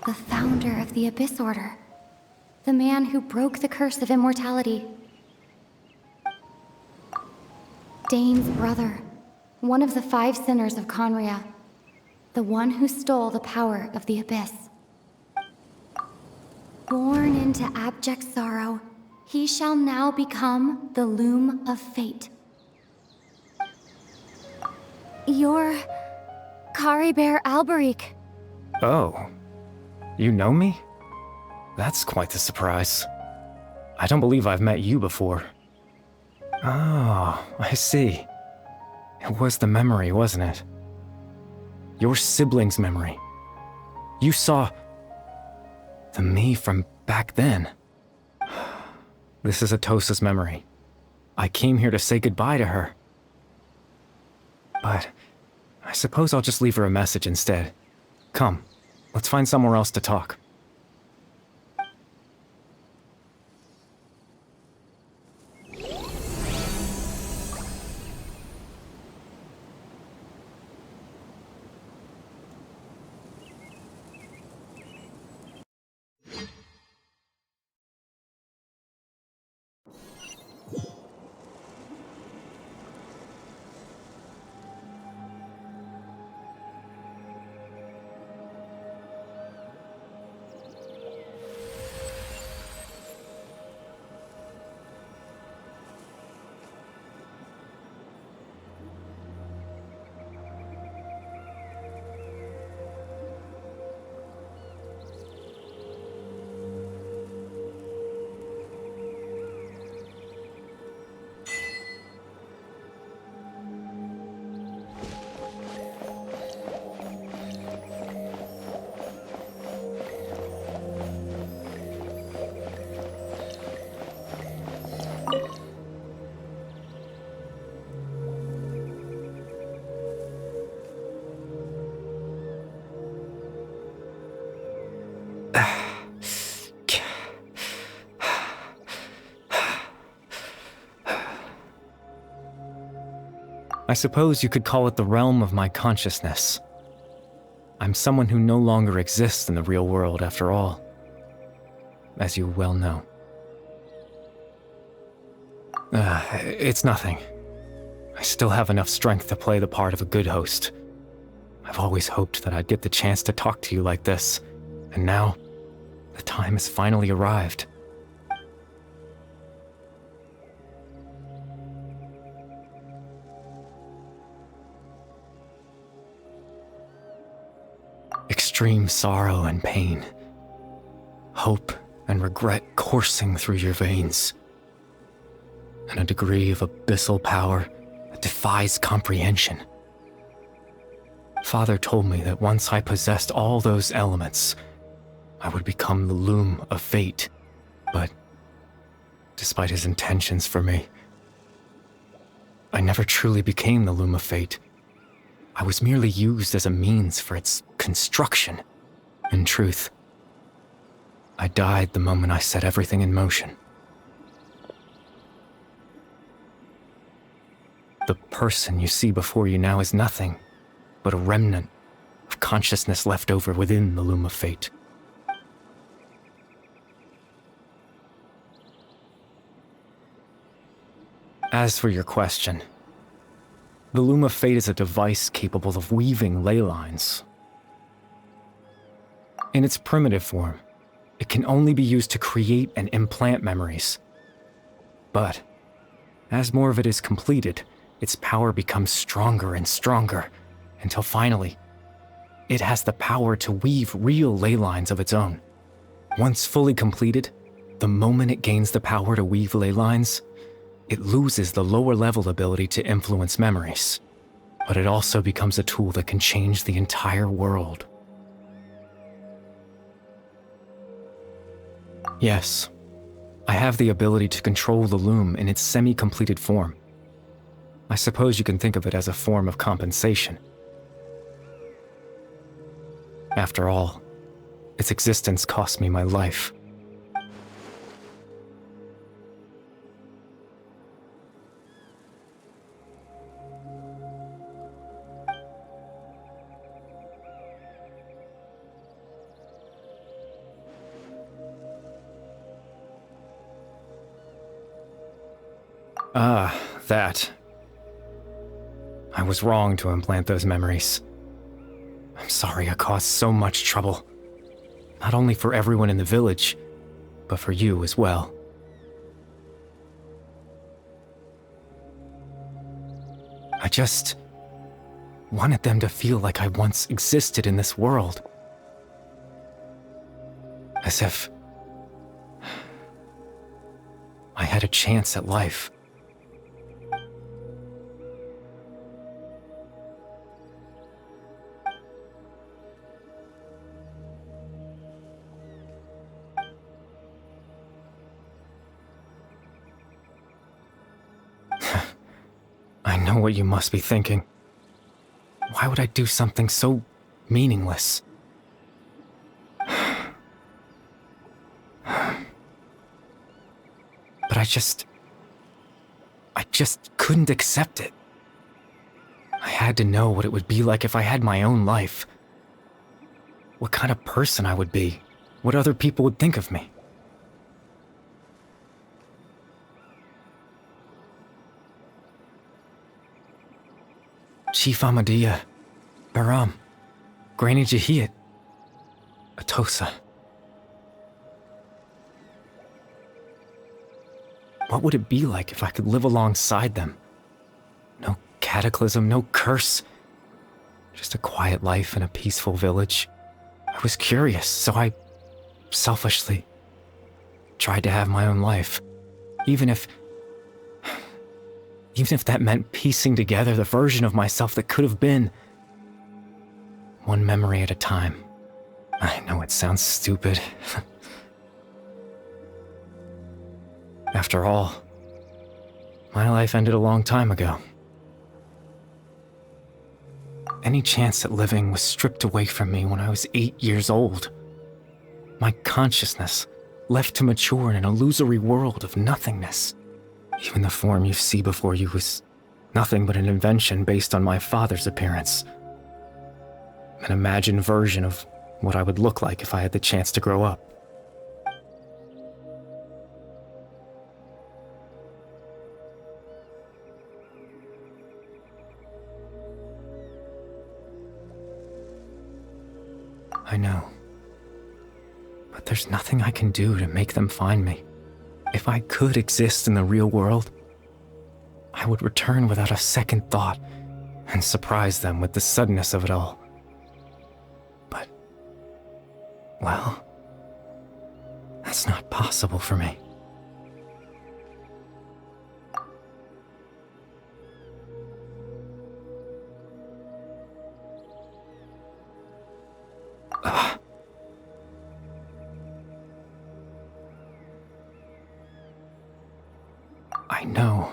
The founder of the Abyss Order. The man who broke the curse of immortality. Dane's brother. One of the 5 sinners of Khaenri'ah. The one who stole the power of the Abyss. Born into abject sorrow, he shall now become the Loom of Fate. You're Caribert Alberich. Oh. You know me? That's quite the surprise. I don't believe I've met you before. Oh, I see. It was the memory, wasn't it? Your sibling's memory. You saw the me from back then. This is Atossa's memory. I came here to say goodbye to her. But I suppose I'll just leave her a message instead. Come, let's find somewhere else to talk. I suppose you could call it the realm of my consciousness. I'm someone who no longer exists in the real world, after all, as you well know. It's nothing. I still have enough strength to play the part of a good host. I've always hoped that I'd get the chance to talk to you like this, and now, the time has finally arrived. Extreme sorrow and pain, hope and regret coursing through your veins, and a degree of abyssal power that defies comprehension. Father told me that once I possessed all those elements, I would become the Loom of Fate, but despite his intentions for me, I never truly became the Loom of Fate. I was merely used as a means for its construction. In truth, I died the moment I set everything in motion. The person you see before you now is nothing but a remnant of consciousness left over within the Loom of Fate. As for your question, the Loom of Fate is a device capable of weaving ley lines. In its primitive form, it can only be used to create and implant memories. But, as more of it is completed, its power becomes stronger and stronger, until finally, it has the power to weave real ley lines of its own. Once fully completed, the moment it gains the power to weave ley lines, it loses the lower level ability to influence memories, but it also becomes a tool that can change the entire world. Yes, I have the ability to control the loom in its semi-completed form. I suppose you can think of it as a form of compensation. After all, its existence cost me my life. That. I was wrong to implant those memories. I'm sorry I caused so much trouble. Not only for everyone in the village, but for you as well. I just wanted them to feel like I once existed in this world. As if I had a chance at life. I know what you must be thinking. Why would I do something so meaningless? But I just couldn't accept it. I had to know what it would be like if I had my own life. What kind of person I would be. What other people would think of me. Chief Amadhiah, Bahram, Granny Jahiyat, Atossa. What would it be like if I could live alongside them? No cataclysm, no curse. Just a quiet life in a peaceful village. I was curious, so I selfishly tried to have my own life. Even if that meant piecing together the version of myself that could have been. One memory at a time. I know it sounds stupid. After all, my life ended a long time ago. Any chance at living was stripped away from me when I was 8 years old. My consciousness left to mature in an illusory world of nothingness. Even the form you see before you was Nothing but an invention based on my father's appearance. An imagined version of what I would look like if I had the chance to grow up. I know. But there's nothing I can do to make them find me. If I could exist in the real world, I would return without a second thought and surprise them with the suddenness of it all. But, well, that's not possible for me. I know.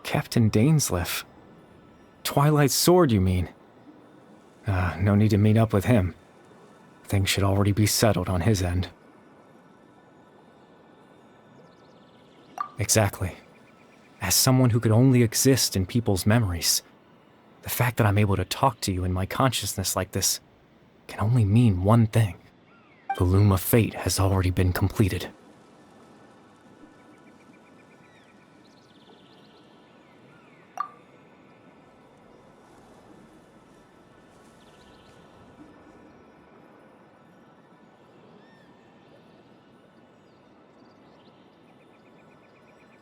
Captain Dainsleif. Twilight's sword, you mean? No need to meet up with him. Things should already be settled on his end. Exactly. As someone who could only exist in people's memories, the fact that I'm able to talk to you in my consciousness like this can only mean one thing. The Loom of Fate has already been completed.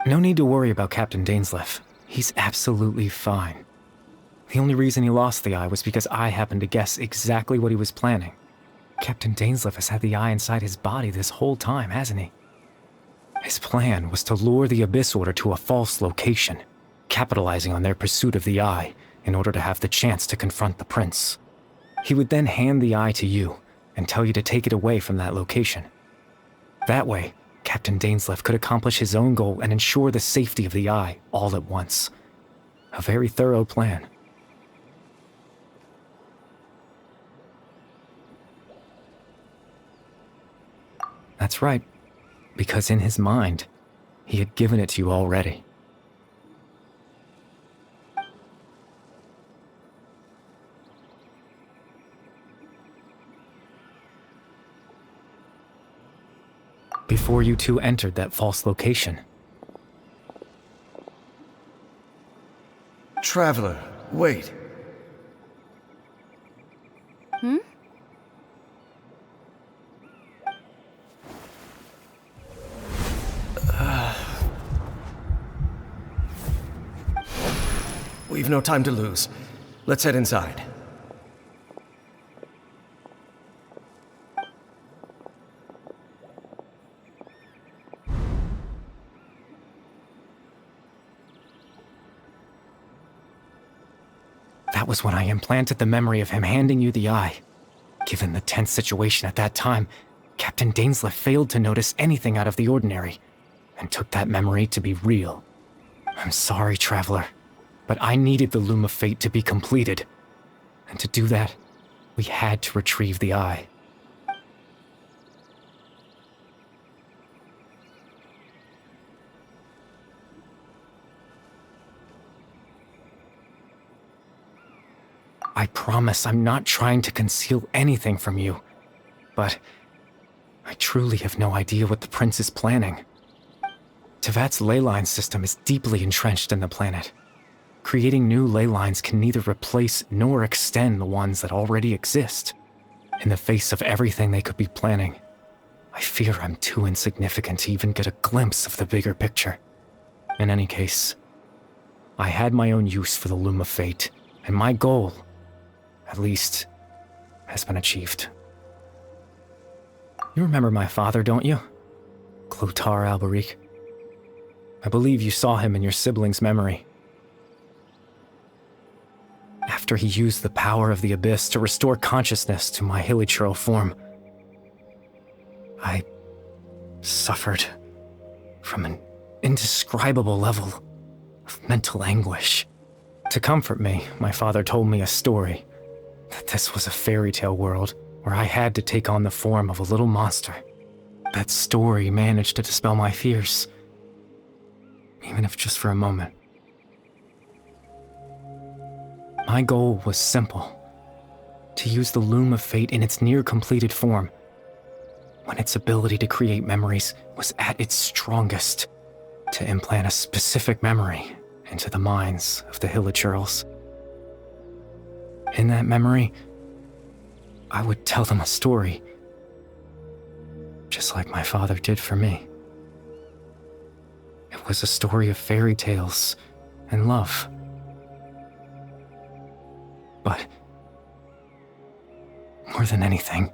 No need to worry about Captain Dainsleif. He's absolutely fine. The only reason he lost the eye was because I happened to guess exactly what he was planning. Captain Dainsleif has had the eye inside his body this whole time, hasn't he? His plan was to lure the Abyss Order to a false location, capitalizing on their pursuit of the eye in order to have the chance to confront the prince. He would then hand the eye to you and tell you to take it away from that location. That way, Captain Dainsleif could accomplish his own goal and ensure the safety of the eye all at once. A very thorough plan. That's right, because in his mind, he had given it to you already. Before you two entered that false location. Traveler, wait. We've no time to lose. Let's head inside. That was when I implanted the memory of him handing you the eye. Given the tense situation at that time, Captain Dainsleif failed to notice anything out of the ordinary, and took that memory to be real. I'm sorry, Traveler, but I needed the Loom of Fate to be completed. And to do that, we had to retrieve the eye. I promise I'm not trying to conceal anything from you, but I truly have no idea what the Prince is planning. Tevat's ley line system is deeply entrenched in the planet. Creating new ley lines can neither replace nor extend the ones that already exist. In the face of everything they could be planning, I fear I'm too insignificant to even get a glimpse of the bigger picture. In any case, I had my own use for the Loom of Fate, and my goal, at least, has been achieved. You remember my father, don't you? Caribert Alberich. I believe you saw him in your sibling's memory. After he used the power of the Abyss to restore consciousness to my hilichurl form, I suffered from an indescribable level of mental anguish. To comfort me, my father told me a story that This was a fairy tale world where I had to take on the form of a little monster. That story managed to dispel my fears, even if just for a moment. My goal was simple: to use the Loom of Fate in its near-completed form, when its ability to create memories was at its strongest, to implant a specific memory into the minds of the Hilichurls. In that memory, I would tell them a story, just like my father did for me. It was a story of fairy tales and love. But more than anything,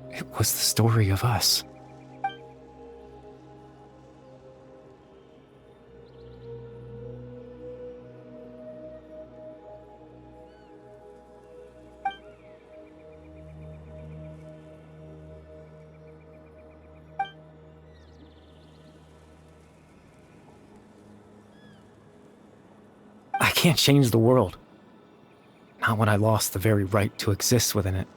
it was the story of us. I can't change the world. Not when I lost the very right to exist within it.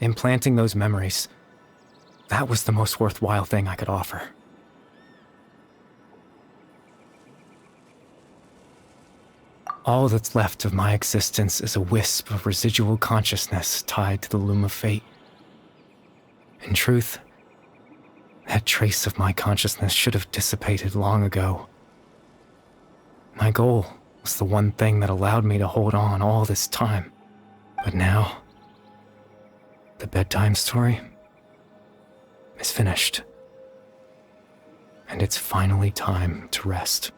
Implanting those memories, that was the most worthwhile thing I could offer. All that's left of my existence is a wisp of residual consciousness tied to the Loom of Fate. In truth, that trace of my consciousness should have dissipated long ago. My goal was the one thing that allowed me to hold on all this time. But now, the bedtime story is finished. And it's finally time to rest.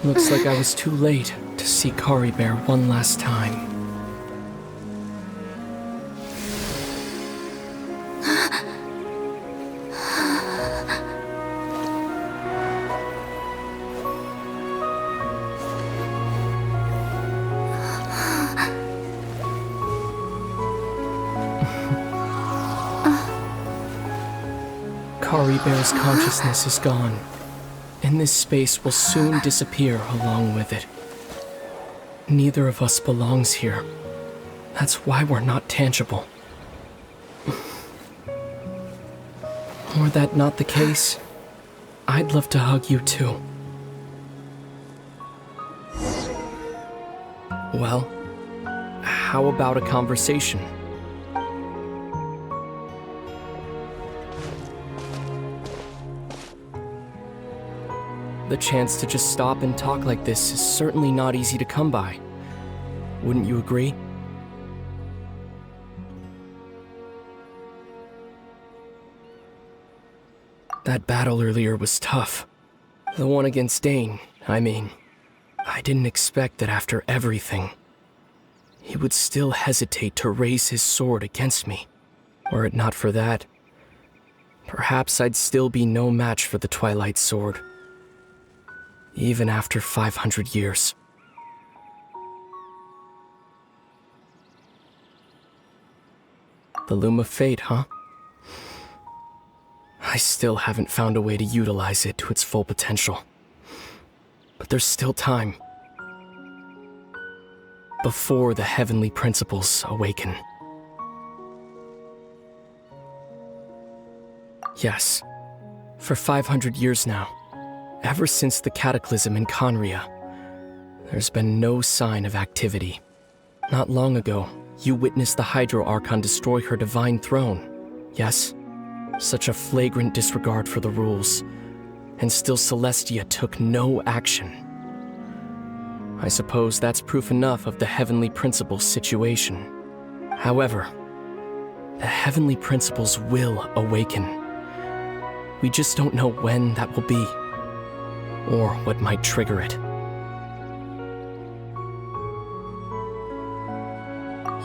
Looks like I was too late to see Caribert one last time. Caribert's consciousness is gone, and this space will soon disappear along with it. Neither of us belongs here. That's why we're not tangible. Were that not the case, I'd love to hug you too. Well, how about a conversation? The chance to just stop and talk like this is certainly not easy to come by. Wouldn't you agree? That battle earlier was tough. The one against Dain, I mean. I didn't expect that after everything, he would still hesitate to raise his sword against me. Were it not for that, perhaps I'd still be no match for the Twilight Sword. Even after 500 years. The Loom of Fate, huh? I still haven't found a way to utilize it to its full potential. But there's still time. Before the heavenly principles awaken. Yes, for 500 years now. Ever since the cataclysm in Khaenri'ah, there's been no sign of activity. Not long ago, you witnessed the Hydro Archon destroy her divine throne. Yes, such a flagrant disregard for the rules. And still Celestia took no action. I suppose that's proof enough of the Heavenly Principles situation. However, the Heavenly Principles will awaken. We just don't know when that will be, or what might trigger it.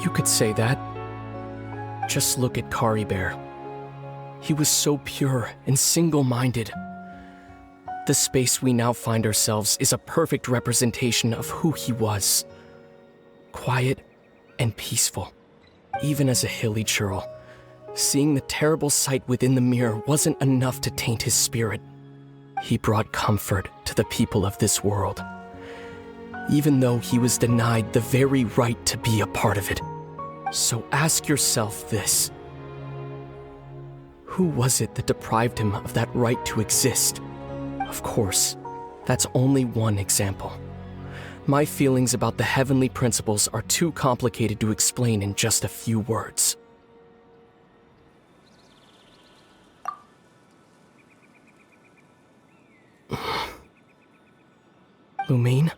You could say that. Just look at Caribert. He was so pure and single-minded. The space we now find ourselves is a perfect representation of who he was. Quiet and peaceful. Even as a hilly churl, seeing the terrible sight within the mirror wasn't enough to taint his spirit. He brought comfort to the people of this world, even though he was denied the very right to be a part of it. So ask yourself this. Who was it that deprived him of that right to exist? Of course, that's only one example. My feelings about the Heavenly Principles are too complicated to explain in just a few words. Lumine?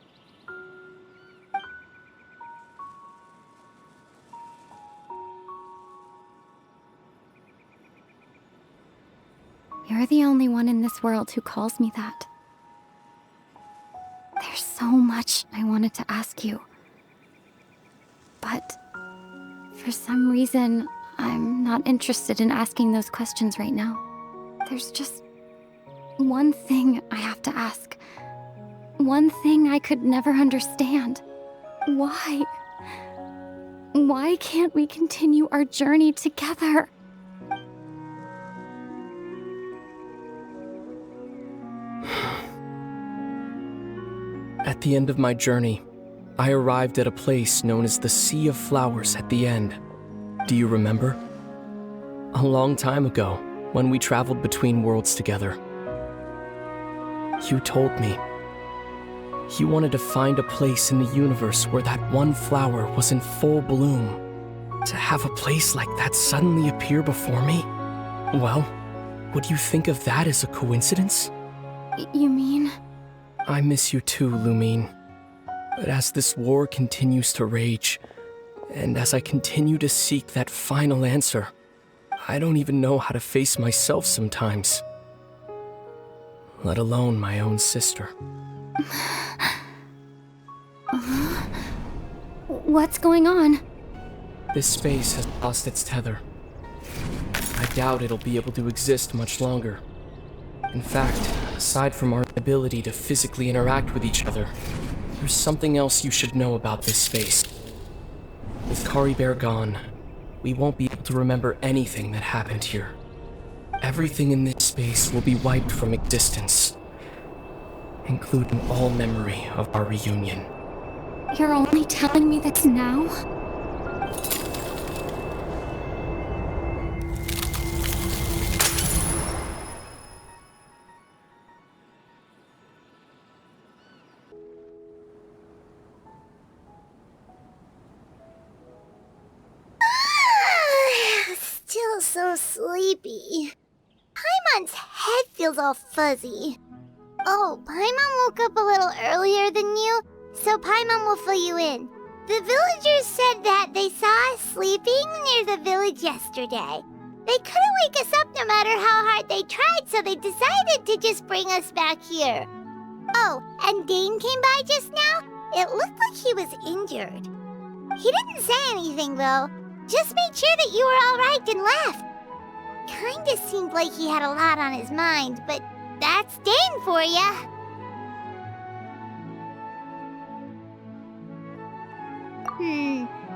You're the only one in this world who calls me that. There's so much I wanted to ask you. But for some reason, I'm not interested in asking those questions right now. There's just one thing I have to ask. One thing I could never understand. Why? Why can't we continue our journey together? At the end of my journey, I arrived at a place known as the Sea of Flowers at the end. Do you remember? A long time ago, when we traveled between worlds together. You told me you wanted to find a place in the universe where that one flower was in full bloom. To have a place like that suddenly appear before me? Well, would you think of that as a coincidence? You mean? I miss you too, Lumine. But as this war continues to rage, and as I continue to seek that final answer, I don't even know how to face myself sometimes. Let alone my own sister. What's going on? This space has lost its tether. I doubt it'll be able to exist much longer. In fact, aside from our ability to physically interact with each other, there's something else you should know about this space. With Caribert gone, we won't be able to remember anything that happened here. Everything in this space will be wiped from existence, including all memory of our reunion. You're only telling me this now? Still so sleepy. Paimon's head feels all fuzzy. Oh, Paimon woke up a little earlier than you, so Paimon will fill you in. The villagers said that they saw us sleeping near the village yesterday. They couldn't wake us up no matter how hard they tried, so they decided to just bring us back here. Oh, and Dane came by just now. It looked like he was injured. He didn't say anything, though. Just made sure that you were all right and left. Kinda seemed like he had a lot on his mind, but that's Dane for ya.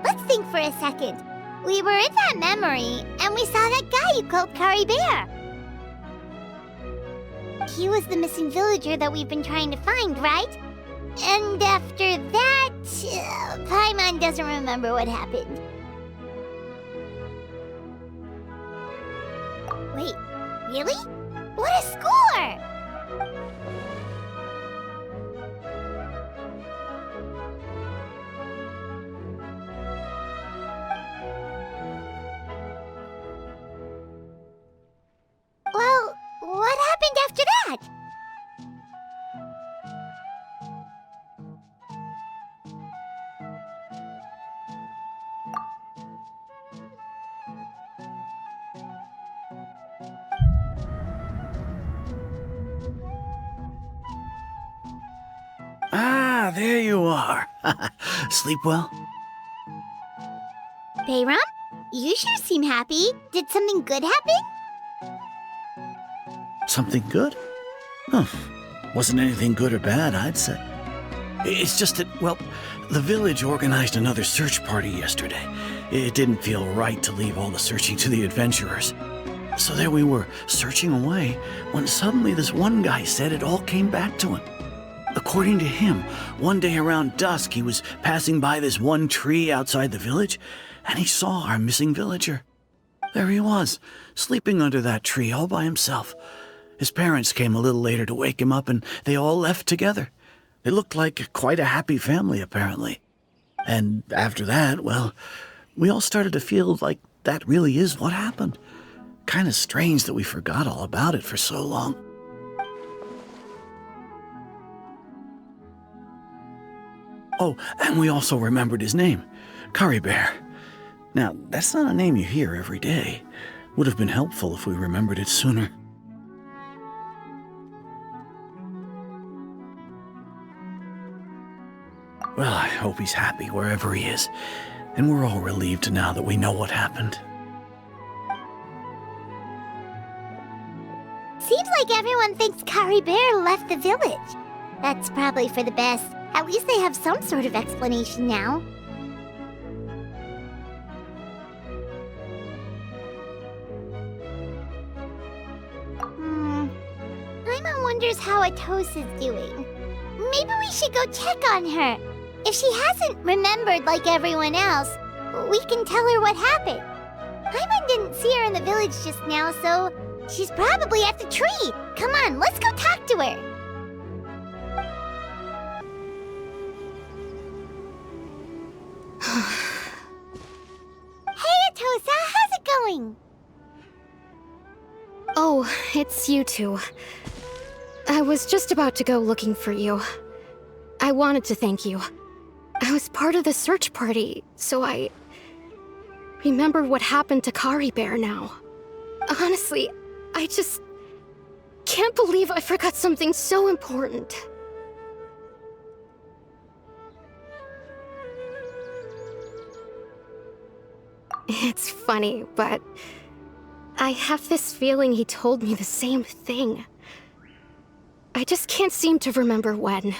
Let's think for a second. We were in that memory, and we saw that guy you called Caribert. He was the missing villager that we've been trying to find, right? And after that, Paimon doesn't remember what happened. Wait, really? What a score! Well, what happened after that? there you are. Sleep well? Bahram, you sure seem happy. Did something good happen? Something good? Huh. Wasn't anything good or bad, I'd say. It's just that, well, the village organized another search party yesterday. It didn't feel right to leave all the searching to the adventurers. So there we were, searching away, when suddenly this one guy said it all came back to him. According to him, one day around dusk he was passing by this one tree outside the village, and he saw our missing villager. There he was, sleeping under that tree all by himself. His parents came a little later to wake him up, and they all left together. They looked like quite a happy family, apparently. And after that, well, we all started to feel like that really is what happened. Kind of strange that we forgot all about it for so long. Oh, and we also remembered his name, Caribert. Now, that's not a name you hear every day. Would have been helpful if we remembered it sooner. Well, I hope he's happy wherever he is, and we're all relieved now that we know what happened. Seems like everyone thinks Caribert left the village. That's probably for the best. At least they have some sort of explanation now. Paimon wonders how Atossa's doing. Maybe we should go check on her. If she hasn't remembered like everyone else, we can tell her what happened. Paimon didn't see her in the village just now, so she's probably at the tree. Come on, let's go talk to her. Hey, Atossa, how's it going? Oh, it's you two. I was just about to go looking for you. I wanted to thank you. I was part of the search party, so I remember what happened to Caribert now. Honestly, I just can't believe I forgot something so important. It's funny, but I have this feeling he told me the same thing. I just can't seem to remember when.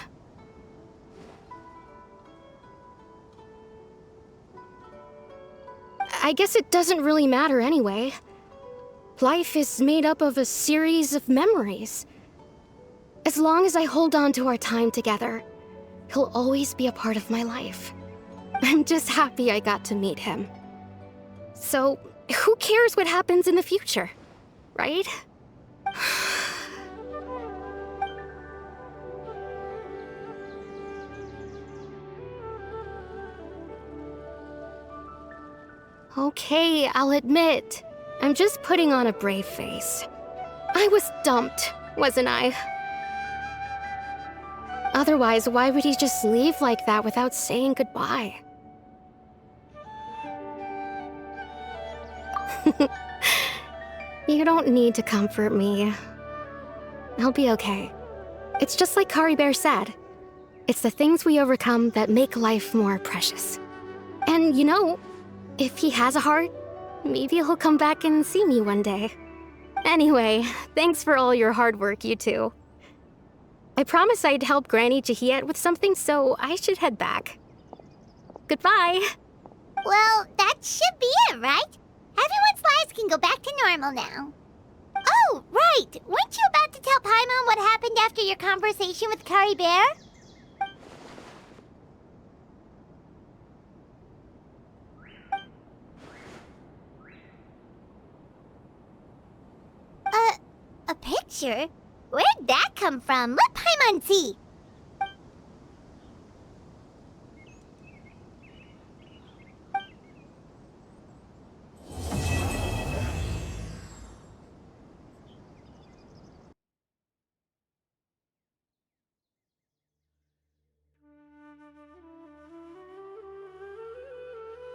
I guess it doesn't really matter anyway. Life is made up of a series of memories. As long as I hold on to our time together, he'll always be a part of my life. I'm just happy I got to meet him. So, who cares what happens in the future, right? Okay, I'll admit, I'm just putting on a brave face. I was dumped, wasn't I? Otherwise, why would he just leave like that without saying goodbye? You don't need to comfort me. I'll be okay. It's just like Caribert said. It's the things we overcome that make life more precious. And you know, if he has a heart, maybe he'll come back and see me one day. Anyway, thanks for all your hard work, you two. I promised I'd help Granny Jahiet with something, so I should head back. Goodbye. Well, that should be it, right? Everyone's lives can go back to normal now. Oh, right! Weren't you about to tell Paimon what happened after your conversation with Caribert? A picture? Where'd that come from? Let Paimon see.